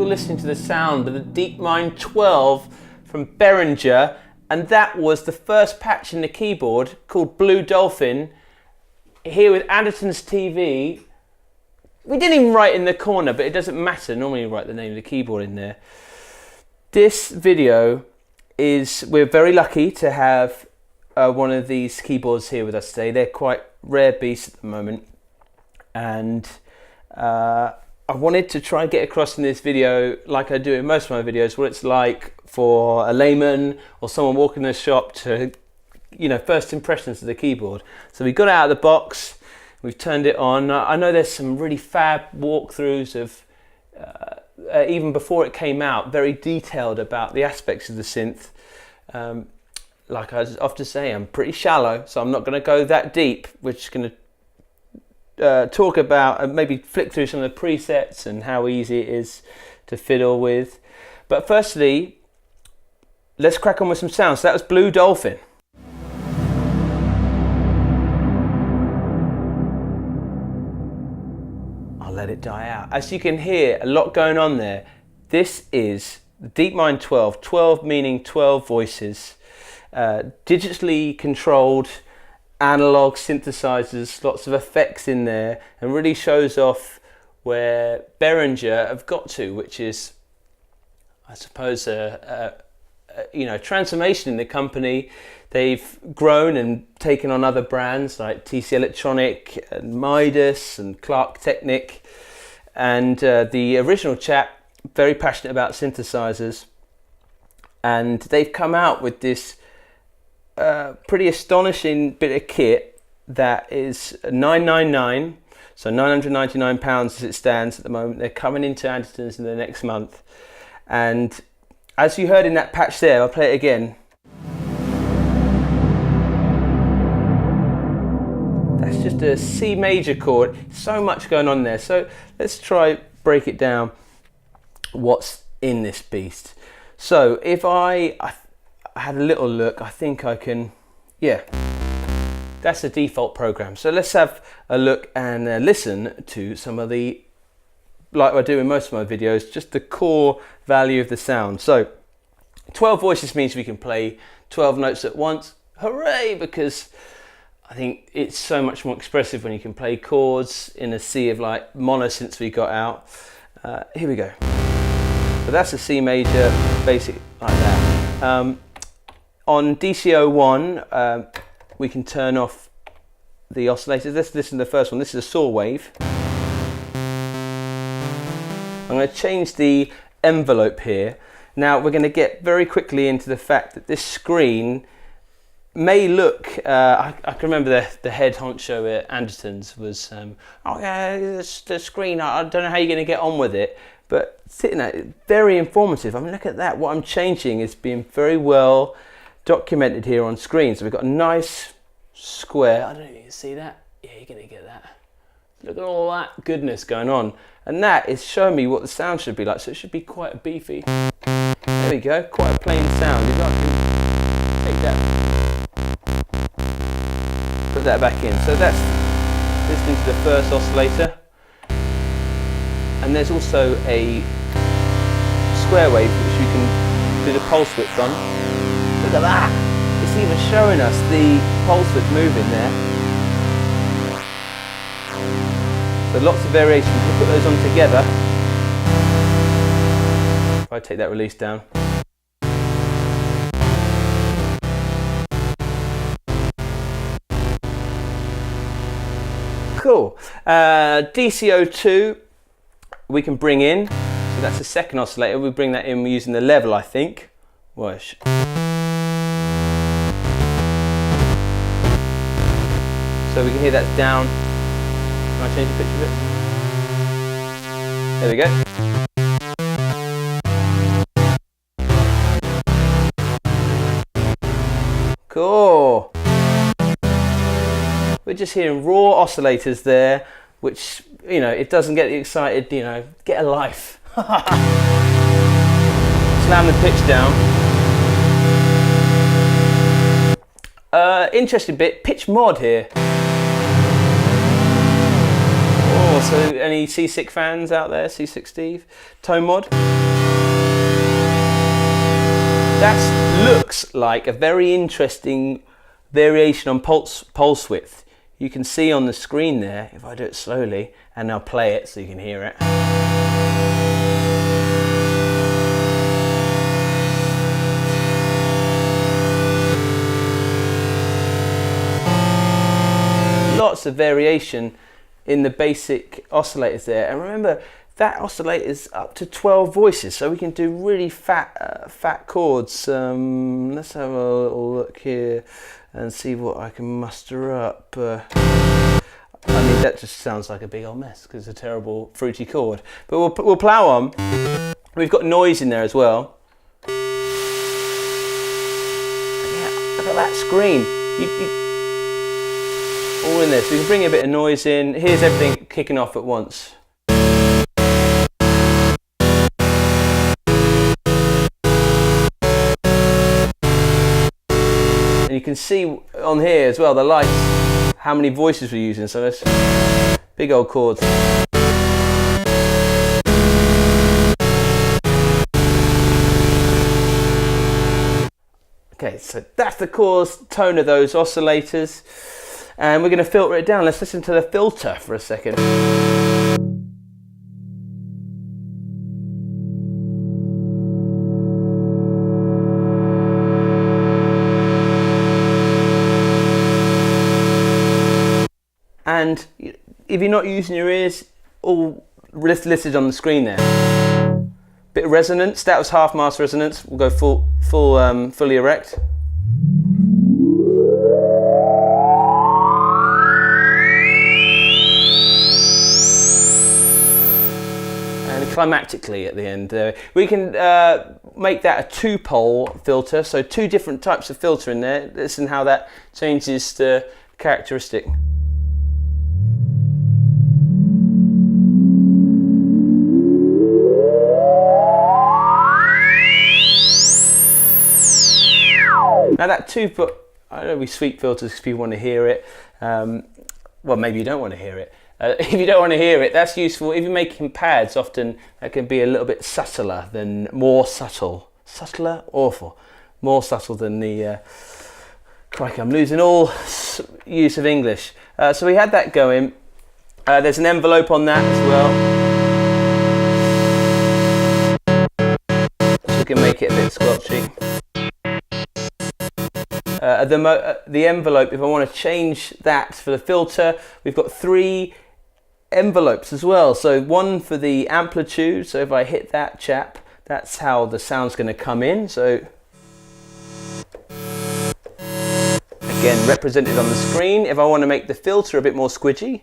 listening to the sound of the DeepMind 12 from Behringer, and that was the first patch in the keyboard called Blue Dolphin, here with Andertons TV. We didn't even write in the corner, but it doesn't matter, normally you write the name of the keyboard in there. This video is, we're very lucky to have one of these keyboards here with us today. They're quite rare beasts at the moment, and I wanted to try and get across in this video, like I do in most of my videos, what it's like for a layman or someone walking in the shop to, you know, first impressions of the keyboard. So we got it out of the box, we've turned it on. I know there's some really fab walkthroughs of, even before it came out, very detailed about the aspects of the synth. Like I often say, I'm pretty shallow, so I'm not going to go that deep. We're just going to talk about, maybe flick through some of the presets and how easy it is to fiddle with. But firstly, let's crack on with some sounds. So that was Blue Dolphin. I'll let it die out. As you can hear, a lot going on there. This is the DeepMind 12, 12 meaning 12 voices, digitally controlled analog synthesizers, lots of effects in there, and really shows off where Behringer have got to, which is, I suppose, you know, transformation in the company. They've grown and taken on other brands like TC Electronic and Midas and Clark Technic, and the original chap, very passionate about synthesizers, and they've come out with this pretty astonishing bit of kit that is $999, so £999 as it stands at the moment. They're coming into Andertons in the next month, and as you heard in that patch there, I'll play it again. That's just a C major chord. So much going on there. So let's try break it down. What's in this beast? So if I had a little look, I think I can, yeah, that's the default program. So let's have a look and listen to some of the, like I do in most of my videos, just the core value of the sound. So 12 voices means we can play 12 notes at once. Hooray, because I think it's so much more expressive when you can play chords in a sea of like monosynths we got out. Here we go. So that's a C major, basic like that. On DCO1, we can turn off the oscillators. Let's listen to the first one. This is a saw wave. I'm going to change the envelope here. Now we're going to get very quickly into the fact that this screen may look, I can remember the head honcho at Andertons was, oh yeah, the screen, I don't know how you're going to get on with it. But sitting at it, very informative. I mean, look at that. What I'm changing is being very well documented here on screen. So we've got a nice square. I don't know if you can see that. Yeah, you're going to get that. Look at all that goodness going on. And that is showing me what the sound should be like. So it should be quite beefy. There we go. Quite a plain sound. If I can take that, put that back in. So that's listening to the first oscillator. And there's also a square wave which you can do the pulse width on. Look at that! It's even showing us the pulse width moving there. So lots of variations. We'll put those on together. If I take that release down. Cool. DCO2. We can bring in, so that's the second oscillator. We bring that in using the level, I think. Whoosh. So we can hear that's down. Can I change the pitch of it? There we go. Cool. We're just hearing raw oscillators there, which, you know, it doesn't get you excited, you know, get a life. Slam the pitch down. Interesting bit, pitch mod here. Oh, more. So any C6 fans out there? C6 Steve? Tone mod? That looks like a very interesting variation on pulse width. You can see on the screen there, if I do it slowly, and I'll play it so you can hear it. Lots of variation in the basic oscillators there, and remember that oscillator is up to 12 voices, so we can do really fat chords. Let's have a little look here and see what I can muster up. I mean, that just sounds like a big old mess because it's a terrible fruity chord, but we'll plow on. We've got noise in there as well. And yeah, look at that screen. All in there, so we can bring a bit of noise in. Here's everything kicking off at once. And you can see on here as well, the lights, how many voices we're using, so it's big old chords. Okay, so that's the chorus tone of those oscillators. And we're going to filter it down. Let's listen to the filter for a second. And if you're not using your ears, all listed on the screen there. Bit of resonance. That was half master resonance. We'll go fully erect. Climactically at the end. We can make that a 2-pole filter, so 2 different types of filter in there. Listen how that changes the characteristic. Now that 2-foot, I know we sweep filters if you want to hear it. Well, maybe you don't want to hear it. If you don't want to hear it, that's useful. If you're making pads, often that can be a little bit subtler than, more subtle. Subtler? Awful. More subtle than the, crikey, I'm losing all use of English. So we had that going. There's an envelope on that as well. So we can make it a bit squelchy. The envelope, if I want to change that for the filter, we've got 3 envelopes as well. So one for the amplitude, so if I hit that chap, that's how the sound's going to come in. So again, represented on the screen. If I want to make the filter a bit more squidgy,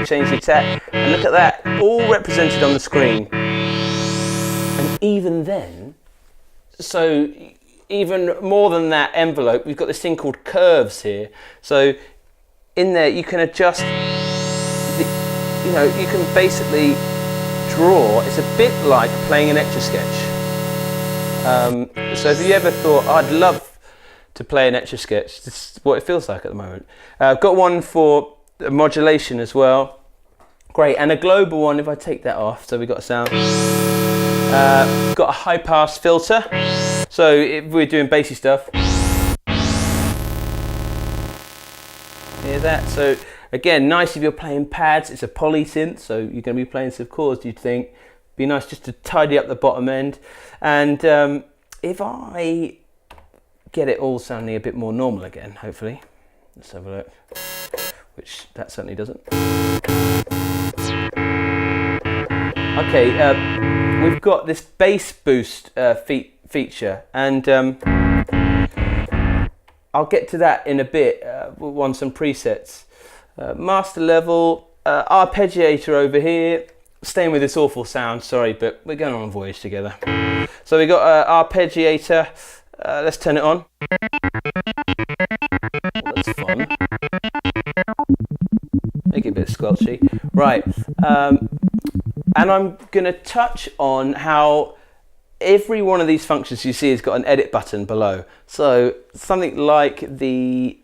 change the attack, and look at that, all represented on the screen. And even then, so even more than that envelope, we've got this thing called curves here. So in there you can adjust, you can basically draw. It's a bit like playing an Etch-a-Sketch. So if you ever thought, I'd love to play an Etch-a-Sketch, this is what it feels like at the moment. I've got one for modulation as well. Great, and a global one, if I take that off, so we've got a sound. Got a high pass filter. So if we're doing bassy stuff, hear that? So again, nice if you're playing pads. It's a poly synth, so you're going to be playing some chords. You'd think be nice just to tidy up the bottom end. And if I get it all sounding a bit more normal again, hopefully, let's have a look. Which that certainly doesn't. Okay, we've got this bass boost feature, and I'll get to that in a bit. We'll want some presets. Master level, Arpeggiator over here. Staying with this awful sound, sorry, but we're going on a voyage together. So we got Arpeggiator. Let's turn it on. That's fun. Make it a bit squelchy. Right, and I'm going to touch on how every one of these functions you see has got an edit button below. So something like the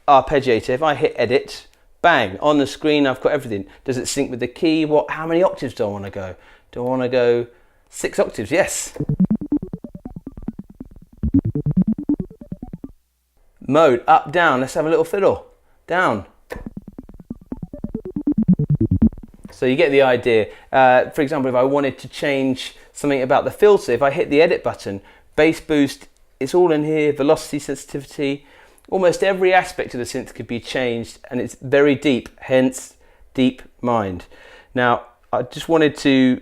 Arpeggiator, if I hit edit, Bang, on the screen I've got everything. Does it sync with the key? How many octaves do I want to go? Do I want to go 6 octaves? Yes. Mode, up, down. Let's have a little fiddle. Down. So you get the idea. For example, if I wanted to change something about the filter, if I hit the edit button, bass boost, it's all in here, velocity, sensitivity, almost every aspect of the synth could be changed, and it's very deep, hence DeepMind. Now, I just wanted to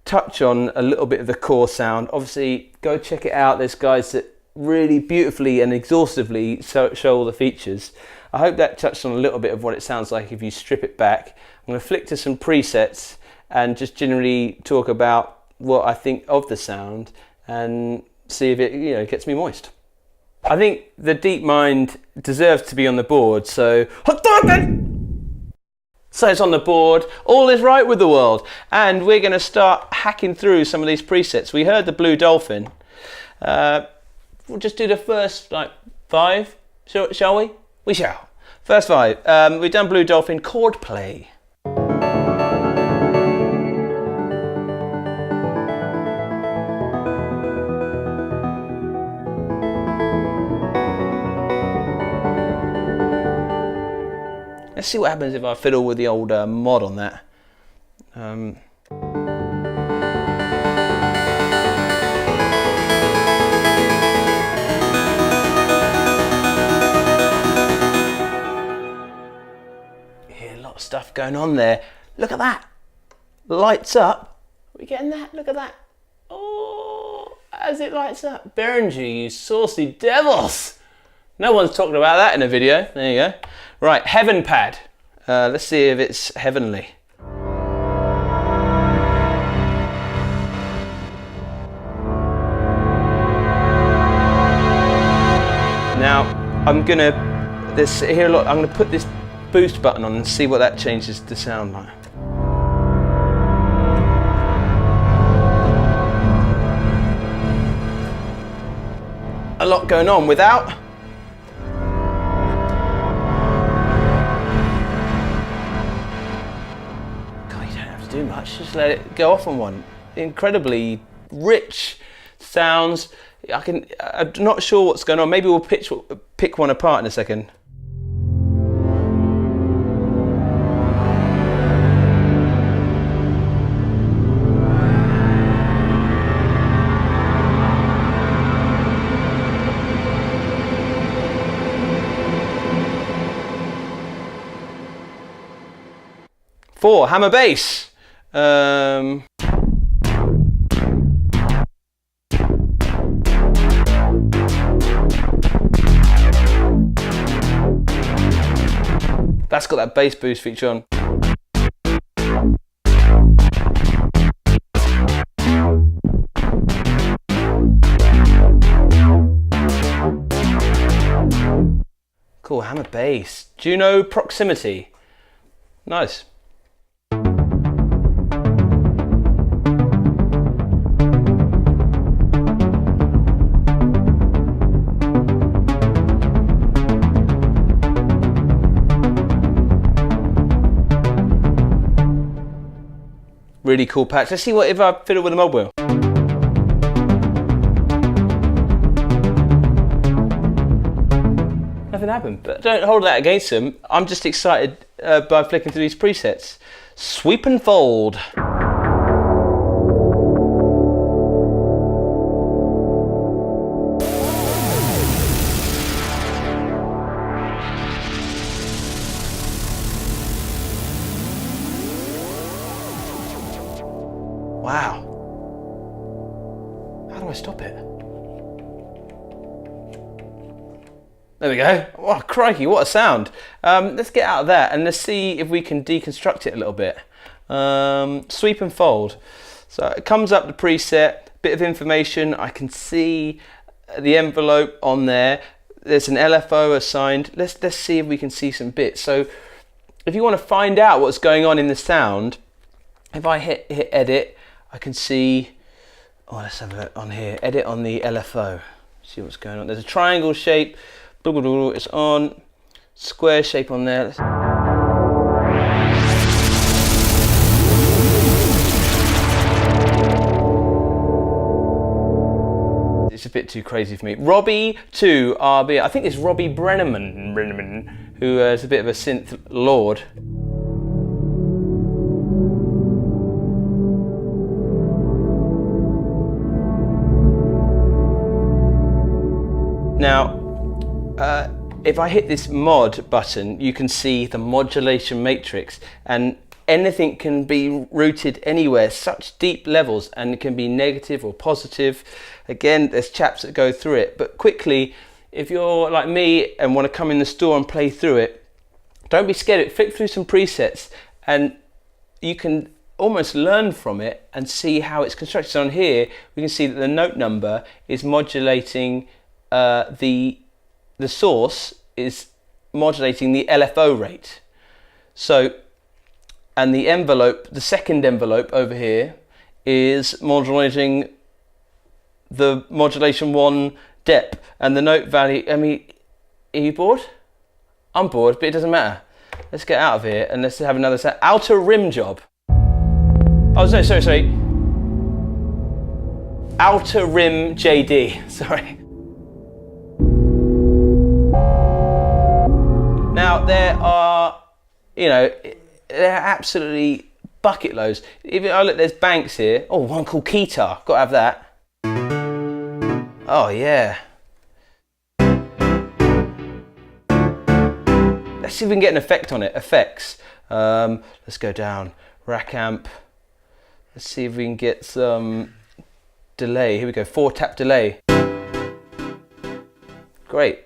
touch on a little bit of the core sound. Obviously, go check it out. There's guys that really beautifully and exhaustively show all the features. I hope that touched on a little bit of what it sounds like if you strip it back. I'm going to flick to some presets and just generally talk about what I think of the sound and see if it gets me moist. I think the DeepMind deserves to be on the board, so it's on the board, all is right with the world, and we're going to start hacking through some of these presets. We heard the Blue Dolphin. We'll just do the first 5, shall we? We shall. First 5. We've done Blue Dolphin chord play. Let's see what happens if I fiddle with the old mod on that. Yeah, a lot of stuff going on there. Look at that. Lights up. Are we getting that? Look at that. Oh, as it lights up. Behringer, you saucy devils. No one's talking about that in a video. There you go. Right, Heaven Pad. Let's see if it's heavenly. Now, I'm gonna put this boost button on and see what that changes the sound like. A lot going on without. Do much, just let it go off on one. Incredibly rich sounds. I'm not sure what's going on. Maybe we'll pick one apart in a second. Four, hammer bass. That's got that bass boost feature on. Cool, hammer bass. Juno proximity. Nice. Really cool patch. Let's see what if I fiddle with a mod wheel. Nothing happened, but don't hold that against them. I'm just excited by flicking through these presets. Sweep and fold. Wow. How do I stop it? There we go. Oh, crikey, what a sound. Let's get out of that and let's see if we can deconstruct it a little bit. Sweep and fold. So it comes up the preset, bit of information. I can see the envelope on there. There's an LFO assigned. Let's see if we can see some bits. So if you want to find out what's going on in the sound, if I hit edit, I can see, let's have a look on here, edit on the LFO, see what's going on. There's a triangle shape, it's on, square shape on there. It's a bit too crazy for me. Robbie 2 RB, I think it's Robbie Brenneman, who is a bit of a synth lord. Now, if I hit this mod button, you can see the modulation matrix, and anything can be routed anywhere, such deep levels, and it can be negative or positive. Again, there's chaps that go through it, but quickly, if you're like me and want to come in the store and play through it, don't be scared of it. Flick through some presets and you can almost learn from it and see how it's constructed. So on here, we can see that the note number is modulating the source is modulating the LFO rate. So, and the envelope, the second envelope over here, is modulating the modulation 1 dep, and the note value. I mean, are you bored? I'm bored, but it doesn't matter. Let's get out of here and let's have another set. Outer rim job. Oh, no, sorry. Outer rim JD, sorry. Now there are, there are absolutely bucket loads. Even look, there's banks here. Oh, one called Keytar. Got to have that. Oh yeah. Let's see if we can get an effect on it. Effects. Let's go down. Rack amp. Let's see if we can get some delay. Here we go. 4-tap delay. Great.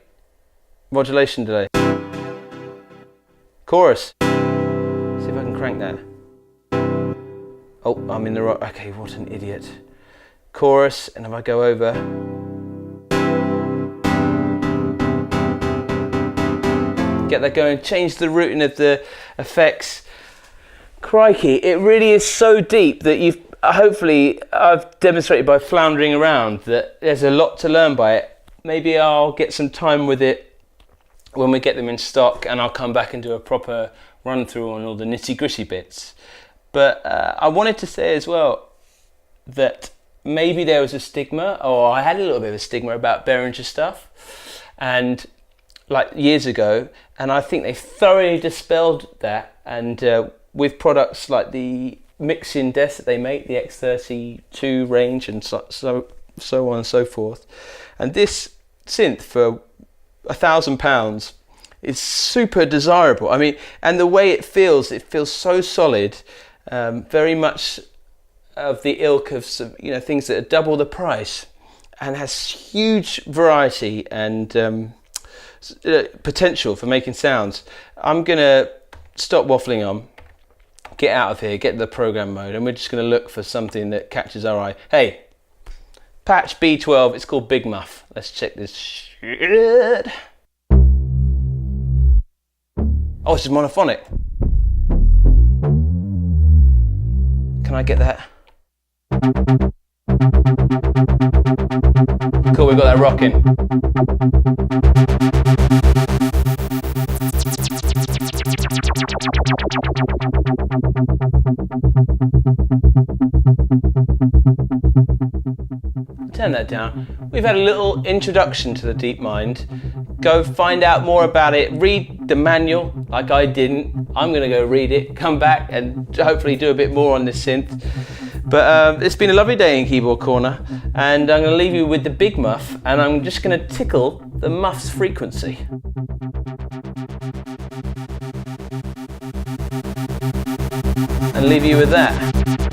Modulation delay. Chorus. See if I can crank that. Oh, I'm in the right. Okay, what an idiot. Chorus, and if I go over. Get that going, change the routing of the effects. Crikey, it really is so deep that hopefully I've demonstrated by floundering around that there's a lot to learn by it. Maybe I'll get some time with it when we get them in stock, and I'll come back and do a proper run through on all the nitty gritty bits. But I wanted to say as well that maybe there was a stigma, or I had a little bit of a stigma about Behringer stuff, and like years ago, and I think they thoroughly dispelled that, and with products like the mixing desk that they make, the X32 range, and so on and so forth. And this synth for £1,000 is super desirable. I mean, and the way it feels so solid, very much of the ilk of some, things that are double the price, and has huge variety and potential for making sounds. I'm gonna stop waffling on, get out of here, get the program mode, and we're just gonna look for something that catches our eye. Hey, patch B12, it's called Big Muff. Let's check this shit. Oh, it's just monophonic. Can I get that? Cool, we've got that rocking. Turn that down. We've had a little introduction to the DeepMind. Go find out more about it. Read the manual, like I didn't. I'm going to go read it, come back and hopefully do a bit more on this synth. But it's been a lovely day in Keyboard Corner, and I'm going to leave you with the Big Muff, and I'm just going to tickle the Muff's frequency. And leave you with that.